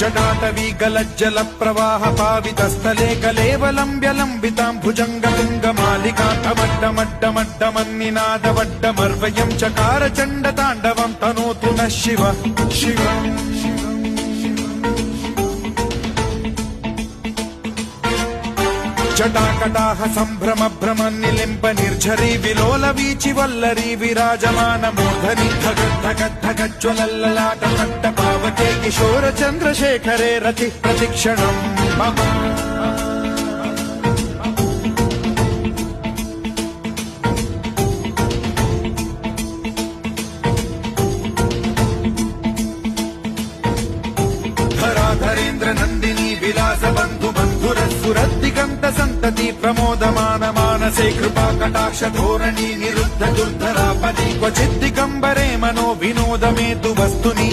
जटाटवी गलज्जल प्रवाह पावितस्थले कलेवलम्ब्यलम्बितां भुजङ्गतुङ्गमालिकान्तमड्डमड्डमड्डमन्निनादवड्डमर्वयं चकार चण्डताण्डवं तनोतु नः शिव शिव जटाकटाह सम्भ्रम भ्रम निलिम्ब निर्झरी विलोल वीचि वल्लरी विराजमान मूर्धनि धगद्धगद्धगज्ज्वलल्ललाट पट्ट पावके किशोर चन्द्रशेखरे रति प्रतिक्षणम् मम धराधरेन्द्र नन्दिनी विलास बन्धु बन्धुरस्सुरद्दिगन्त सन्तति प्रमोदमान मानसे कृपा कटाक्ष धोरणी निरुद्ध दुर्धरापदि क्वचिद्दिगम्बरे मनो विनोदमेतु वस्तुनि